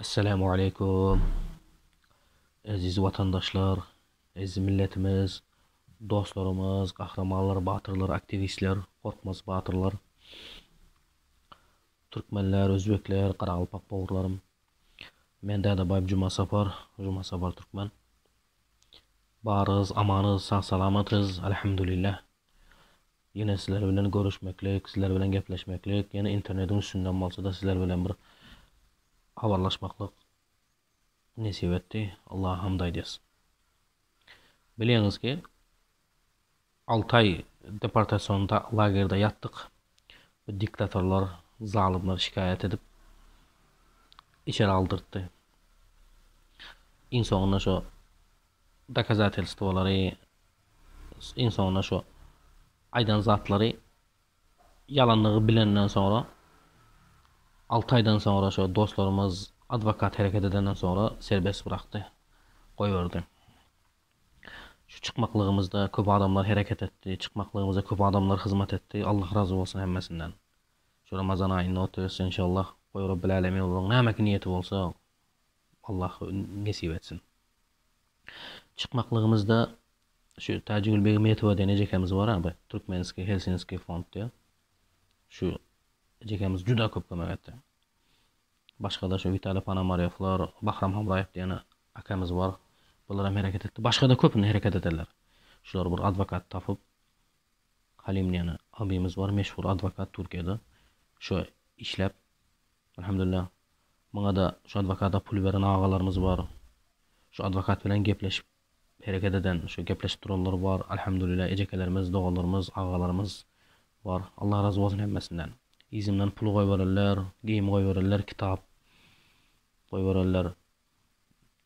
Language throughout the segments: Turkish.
Esselamu Aleyküm. Aziz vatandaşlar, aziz milletimiz, dostlarımız, kahramanlar, batırlar, aktivistler, korkmaz batırlar, Türkmenler, Özbekler, Qaraqalpaq bawurlarım. Mende de bayım Cuma Sapar Türkmen. Barız, amanız, sağ salamatız, elhamdülillah. Yine sizler bilen görüşmeklik, sizler bilen gepleşmeklik, yine internetin üstünden bolsa da sizler bilen bir habarlaşmaklık nesip etdi. Allah'a hamd ederiz. Biliyorsunuz ki 6 ay deportasyonda lagerda yattık. Bu diktatörler, zalimler şikayet edip içeri aldırdı. En sonunda şu doказательстволары, en sonunda şu aydan zatları yalanlığı bilenden sonra 6 aydan sonra şu dostlarımız advokat hareket edenden sonra serbest bıraktı. Koyverdi. Şu çıkmaklığımızda köp adamlar hareket etti. Çıkmaklığımızda köp adamlar hizmet etti. Allah razı olsun hemmesinden. Şu Ramazan ayında oturuyoruz inşallah. Koy Rabbil Alemin olan nämek niyeti olsa Allah nasip etsin. Çıkmaklığımızda şu Tacigül Begmetova denen jekemiz var abi. Türkmenski Helsinki fond diye. Şu jekemiz juda köp kömek etdi. Başka da şu Vitali Panamarevlar, Bahram Hamrayev diyen akamiz var. Bular hem hareket etti. Başka da köpüne hareket ederler. Şular bir advokat tapıp Halim diyen abimiz var. Meşhur advokat Türkiye'de. Şu işlep elhamdülillah. Bana da şu advokata pul veren ağalarımız var. Şu advokat bilen gepleşip hareket eden, şu gepleşip duranlar var. Elhamdülillah ecekelerimiz, doğalarımız, ağalarımız var. Allah razı olsun hemmesinden. İzimden pul koy verirler, giyim koy verirler, kitap koy verirler.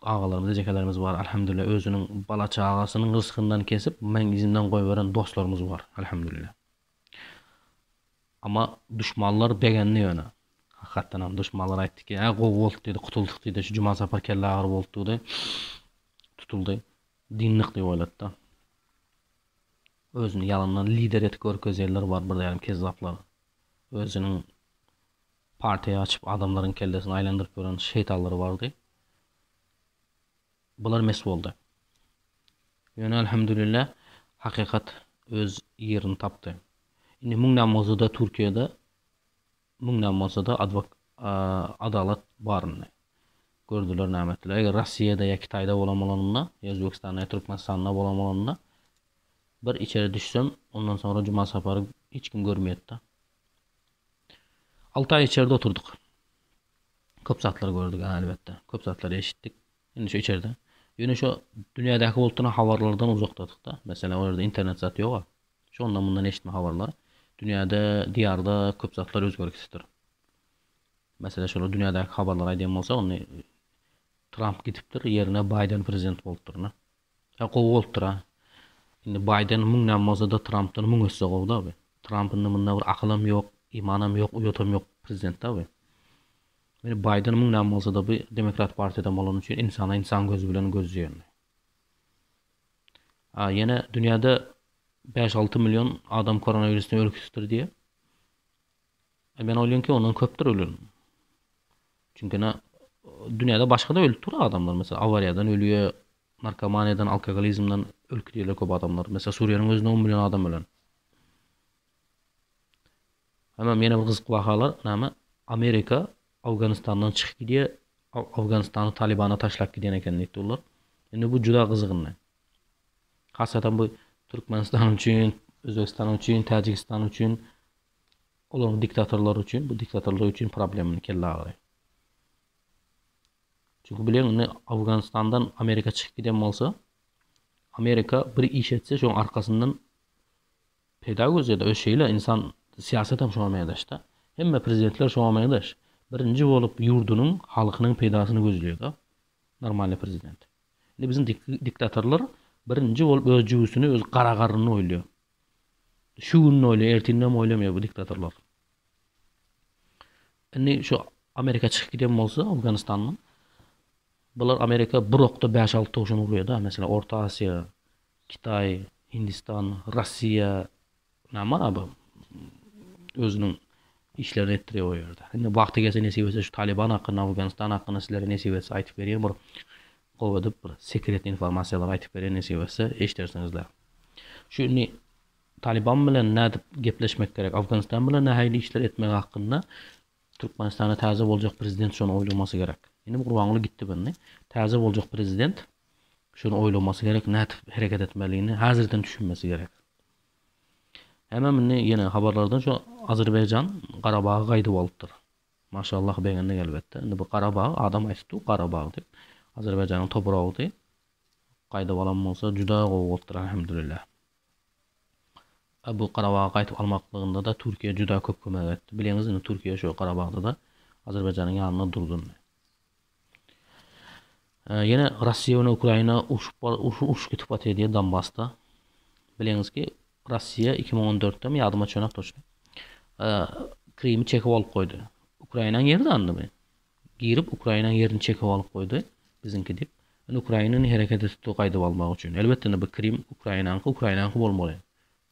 Ağalarımız, ecekelerimiz var. Elhamdülillah özünün balaça ağasının rızkından kesip men izimden koy veren dostlarımız var. Elhamdülillah. Ama düşmanlar begenli yöne. Hakikaten ham düşmanlar aytdı ki, "Qov bolt" dedi, "Kutulduk" dedi. Şu Cuma Sapar kelle ağır boldu dedi. Tutuldu. Dinlik diye oyladı. Özünü yalandan lider etip görkezerler var burada yani kezzaplar. Özünün partiye açıp adamların kellesini aylandırıp gören şeytanları vardı. Bular mes oldu. Yani elhamdülillah hakikat öz yerini taptı. Şimdi mungdan bolsa da Türkiye'de mungdan bolsa da adalet barını gördüler nämetler. Eger Rossiyada ya Kitayda bolamalanına, ya Özbekistan'da, ya Türkmenistan'da bolamalanına bir içeri düşsem ondan sonra Cuma Sapar'ı hiç kim görmeyedi. 6 ay içeride oturduk. Köp zatlar gördük elbette. Köp zatları eşittik. Şimdi şu içeride. Yine şu dünyadaki boltuna havarlardan uzaktadık da. Mesela orada internet zatı yok. Şu ondan bundan eşitme havarlar. Dünyada, diyarda köp zatlar özgörüksüzdür. Mesela şu dünyadaki haberler aydan bolsa onu Trump gidipdir, yerine Biden prezident bolupdur. Ya qov bolupdur ha. Şimdi Biden mungdan bolsa da Trump'tan mung össe qovdu abi. Trump'ın munda bir akılım yok, imanım yok, uyotam yok prezident abi. Yani Biden mungdan bolsa da bu Demokrat Partiyadan bolan üçün insana insan gözü bilen gözlüyor. Ha, yine dünyada 5-6 milyon adam koronavirüsüne ölüksüzdür diye. Ben oyluyorum ki ondan köptür ölüyorum. Çünkü dünyada başka da ölüp duran adamlar. Mesela avariyadan ölüyor, narkomaniyadan, alkolizmden ölüp diyorlar köp adamlar. Mesela Suriye'nin özünde 10 milyon adam ölen. Hemen yine bir kızık vakalar. Amerika Afganistan'dan çıkıp gidiyor. Afganistan'ı Taliban'a taşlap gidiyen eken deydiler. Şimdi bu juda kızıgın. Hasatan bu Türkmenistan üçün, Özbekistan üçün, Tacikistan üçün, olan diktatörler üçün, bu diktatörler üçün problemini kelle ağrı. Çünkü biliyorsun Afganistan'dan Amerika çıkıp giden olsa Amerika bir iş etse şu arkasından pedagojiyada öz şeyle insan siyaset hem şoğamaya daşta. Hem prezidentler şoğamaya daş. Birinci olup yurdunun, halkının peydasını gözlüyor da. Normal prezident. Şimdi bizim diktatörler birinci olup öz cüvüsünü, öz qaraqarını oyluyor. Şu gününü oyluyor, ertinden oylamıyor bu diktatörler. Şimdi şu Amerika çıkıp giden olsa Afganistan'dan bular Amerika bir okta 5-6 toşun vuruyor da. Mesela Orta Asya, Kitay, Hindistan, Rossiya, nama abi özünün işlerini ettiriyor o yerde. Şimdi vakti gelse nesip etse şu Taliban hakkında, Afganistan hakkında sizlere nesip etse aytıp bereyim, bir qovadıp bir sekret informasiyalar aytıp bereyim nesip etse eşiтерсиңизler. Şu Taliban bilen nädip gepleşmek gerek, Afganistan bilen nähayli işler etmek hakkında Türkmenistan'a täze boljak prezident şonu oylaması gerek. Indi Gurbanguly gitti benne. Täze boljak prezident şonu oylaması gerek, nädip hereket etmeliğini hazırdan düşünmesi gerek. Hemen yine haberlerden şu Azerbaycan Qarabağ'ı qaydıp alıptır. Maşallah beğendik elbette. Indi bu Qarabağ adam aytdı, Qarabağ dep. Azerbaycan'ın toprağı dep. Qaydıp alan bolsa juda gowy bolupdyr elhamdülillah. Bu Qarabağ'ı qaytıp almaklığında da Türkiye juda köp kömek etdi. Bileniz Türkiye şu Qarabağ'da da Azerbaycan'ın yanına durdu. Yine Rusya ve Ukrayna uş kütüphat ediyor Donbass'ta. Bileniz ki Rusya 2014'te mi yadıma çönak toştu. Krim'i çekip alıp koydu. Ukrayna'nın yeri de andı mı? Girip Ukrayna'nın yerini çekip alıp koydu. Bizimki dip. Ukrayna'nın hareket ettiği qaydıp almak için. Elbette bu Krim Ukrayna'nın bolmaly.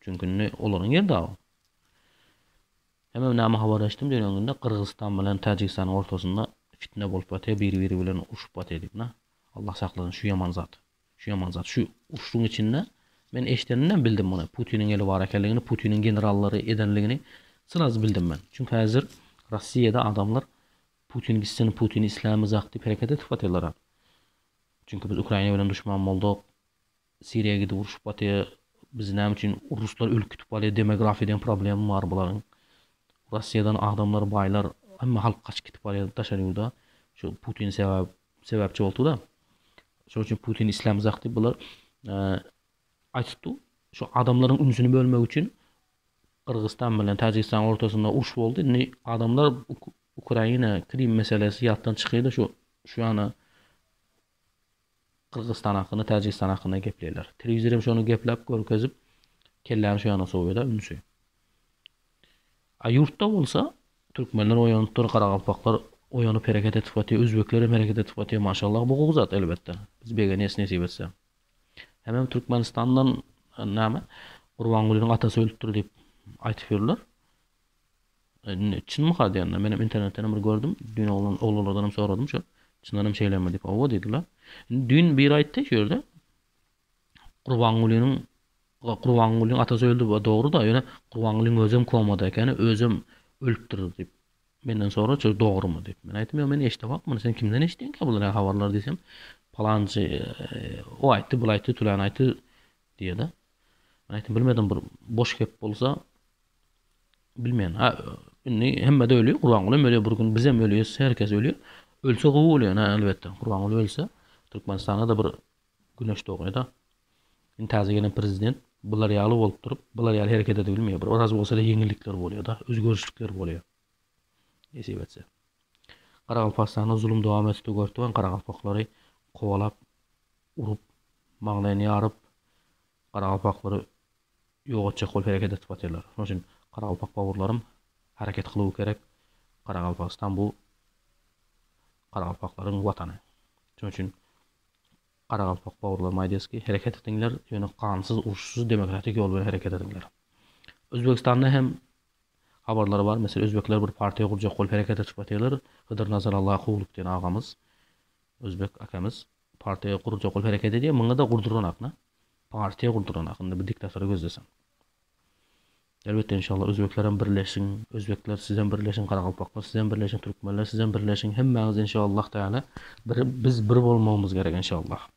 Çünkü onların yeri de o. Hemen näme habarlaştım dönüngünde Kırgızistan bilen Tacikistan ortasında fitne bolup batıyor, biri bilen uşup batıyor dip. Allah saklasın şu yaman zat. Şu uşluğun içinde ben eşlerinden bildim bunu. Putin'in eli var ekenligini, Putin'in generalları edenligini sırası bildim ben. Çünkü hazır Rusya'da adamlar Putin gitsin, Putin İslam'ı zak deyip hareket etip batıyorlar. Çünkü biz Ukrayna bilen düşman olduk. Suriye'ye gidip vuruşup batıyor. Biz näme için Ruslar ülkütüp alıyor, demografiden problem var buların. Rusya'dan adamlar baylar, ama halk kaç gitip alıyor, taşarıyordu. Şu Putin sebepçi oldu da. Şu için Putin İslam'ı zak deyip bular aytdı. Şu adamların ünsünü bölmek için Kırgızistan bilen Tacikistan ortasında uruş boldu. Adamlar Ukrayna Krim meselesi yattan çıkıydı. Şu ana Kırgızistan hakkında, Tacikistan hakkında gepleýler. Televizyorum şonu geplep görkezip kelläni şu yana soýuda ünsü. Yurtda bolsa Türkmenler oýanypdyr, Qaraqalpaklar oýanyp hareket etip batýar, Özbekler hem hareket etip batýar. Maşallah bu gowzat elbette. Biz begenes nesip etse. Hemen Türkmenistan'dan näme Gurbangulyň atasy öldürdi dep aytyp berdiler. Çynmy hadýanda menem internetden bir gördüm. Dün oğlanlardan soradım şu. Çyndanam şeylenme dep owa dediler. Dün bir aytdy şu ýerde. Gurbangulyň atasy öldü, dogry da ýöne Gurbangulyň özüm komada ekeni, özüm öldürdi dep. Menden sonra şu dogrymy dep. Men aýtdym, men eşitip bakmyn, sen kimden eşitdiň ki bular habarlar desem. Palançı o aytdı, bu aytdı, tulan aytdı diye de. Ben aýtdym, bilmedim, bir boş gep bolsa bilmeýän. Hemme de ölüyor, Gurbanguly ölüyor, bir gün bizem ölüyoruz, herkes ölüyor. Ölse gowy bolýar, elbette. Gurbanguly ölse Türkmenistana da bir güneş doğuyor da. Täze gelen prezident bular ýaly bolup durup, bular ýaly hareket ede bilmeýär. Bir az bolsa da ýeňillikler bolýar da, özgörüşlikler bolýar. Nesip etse. Qaraqalpakstanda zulüm dowam etdi, görtüben Qaraqalpaklary kovalap, urup, maňlaýyny ýaryp, Qaraqalpaklary ýok etjek bolup hareket etip batýarlar. Şoň üçin Qaraqalpak bawurlarym hareket kılıp gerek. Qaraqalpakstan bu Qaraqalpaklaryň watany. Şoň üçin Qaraqalpak bawurlarym aýdysky, hareket ediňler, ýöne gansız, uruşsuz, demokratik ýol bilen hareket ediňler. Özbekistanda hem habarlar var. Mesela Özbekler bir partiýa gurjak bolup hareket etip batýarlar. Hıdır Nazarallah Qowluk diýen agamyz, Özbek akamyz partiýa gurjak bolup hareket edýär. Muňa da gurduranak, partiýa gurduranak, bir diktatory gözleseň. Elbette inşallah Özbeklerin birleşin, Özbekler sizden birleşin, Qaraqalpaklar sizden birleşin, Türkmenler sizden birleşin, hemmäňiz inşallah taala biz bir bolmamız gerek inşallah.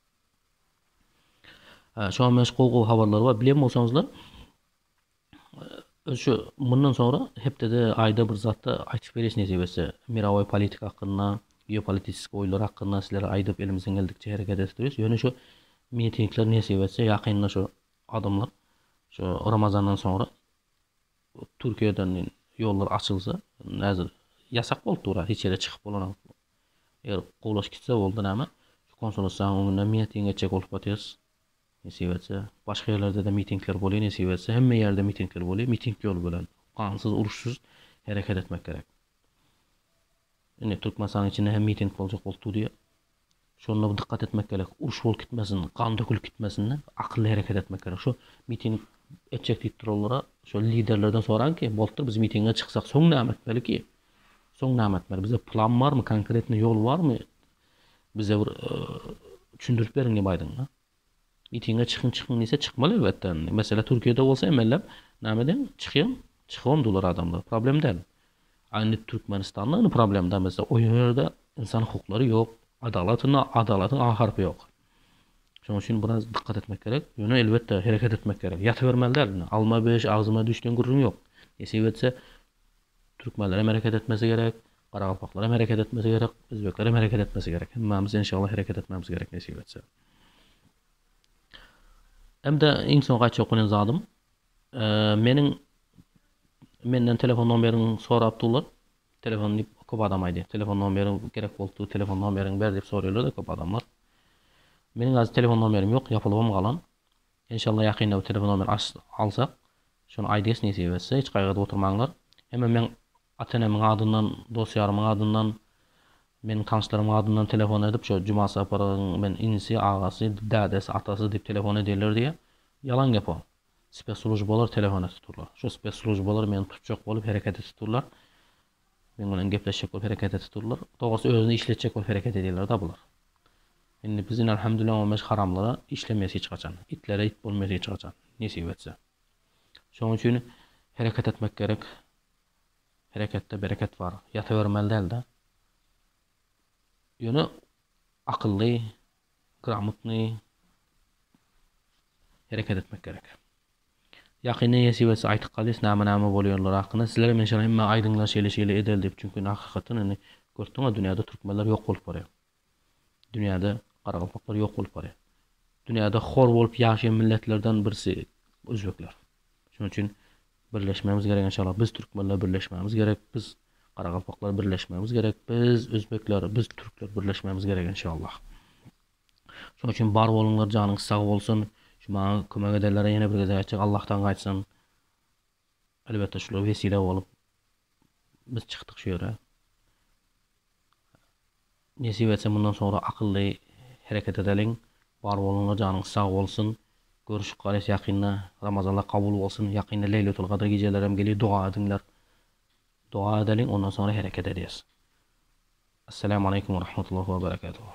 Şu an meşgul habarlar var. Bilen bolsaňyzlar, şu bundan sonra hepde de ayda bir zatda aytyp berýäs nesip etse. Mirawy politika hakynda, geopolitik oýlar hakynda sizlere aýdyp elimizden geldikçe hareket etdirýäs. Ýöne şu mitingler nesip etse, ýakynda şu adamlar şu Ramazandan sonra Türkiye'den yollar açılsa, näzir yasak bolup durar, hiç yere çıkıp bolan. Eğer gowlaş gitse boldy näme? Şu konsoloslugyň öňünde miting etjek bolup batýarys. Nesip etse, başga ýerlerde de mitingler bolýar, nesip etse, hemme ýerde mitingler bolýar. Miting ýolu bilen, gansız, uruşsuz hareket etmek gerek. Ine Türkmenistan içinde hem miting boljak boldy diýe. Şonuna dikkat etmek gerek. Uruş bolup gitmesin, kan dökülüp gitmesin, akıllı hareket etmek gerek. Şu etjek diýip durarlar. Şo liderlerden soran ki, boldur biz mitinge çyksak soň näme etmeli ki? Soň näme etmeli? Bize plan barmy? Konkretne ýol barmy? Bize bir düşündürüp berin diýip aýdym. Mitinge çykyn diýse çykmaly elbetde. Mesela Türkiýede bolsa emellep näme diýen? Çykýan dolar adamlar. Problem däl. Aynı Türkmenistanda aynı problemde mesela o yerde insan hukukları yok. Adalatın aharpı yok. Şunun için biraz dikkat etmek gerek. Yönü elbette hareket etmek gerek. Yatıvermeli değil. Alma beş ağzıma düştüğün gurrun yok. Nesibetse Türkmenlere hareket etmesi gerek. Qaraqalpaqlara hareket etmesi gerek. Özbeklere hareket etmesi gerek. Hemmamiz inşallah hareket etmemiz gerek nesibetse. Hem de en son kaç okunan zadım. Menden telefon numerini sorapdylar. Telefon diýip köp adam aýdy. Telefon numerini gerek boldy, telefon numerini ber diýip soraýarlar da köp adamlar. Meniň hazır telefon numerim ýok, ýapylybam galan. İnşallah ýakynda bu telefon numerini alsak, şonu aýdys näse etse, hiç gaýgyda oturmaňlar. Hem men ata-enemiň adyndan, dosýarymyň adyndan, meniň tanşlaryň adyndan telefon edip, şo Juma saparyň men inisi, agasy, dädesi, atasy diýip telefon ederler diýe yalan gap o. Spesslujbalar telefon tuturlar. Şu spesslujbalar meni tutjak bolup hareket tuturlar. Men bilen gepleşjek bolup hareket tuturlar. Dogusy özüni işletjek bolup hareket edýärler da bular. Endi bizin elhamdülillah o meş haramlara işlemesi hiç kaçan. İtlere it bolmasy hiç kaçan. Nesip etse. Şoň üçin hareket etmek gerek. Harekette bereket var. Ýatyvermeli däl da. Ýöne akylly, gramotny hareket etmek gerek. Ýakyny ýesibesi aýtyp galys näme bolýarlar hakynda sizlere men şeýle hemme aýdyňlaşyly edel diýip çünki hakykatan indi gördiňiz dünýäde türkmenler ýok bolup barýar. Dünýäde qaraqalpaqlar ýok bolup barýar. Dünýäde hor bolup ýaşaýan milletlerden birisi özbekler. Şoň üçin birleşmemiz gerek inşallah. Biz türkmenler birleşmemiz gerek. Biz qaraqalpaqlar birleşmemiz gerek. Biz özbekler, biz türkler birleşmemiz gerek inşallah. Şoň üçin bar bolunlar, janyňyz sag bolsun. Şuma kömek ederler ýene bir geze açyk Allah'tan gaýtsan. Elbette şular vesile bolup biz çykdyk şu ýere. Nesip etse bundan sonra akıllı hareket edelim. Bar bolunlar, janyňyz sag bolsun. Görüşüp galys ýakynda Ramazanlar kabul bolsun. Ýakynda Leylatul Qadr gecelerem gelip dua edinler. Dua edelim ondan sonra hareket ederiz. Assalamu aleykum ve rahmetullahi ve berekatuhu.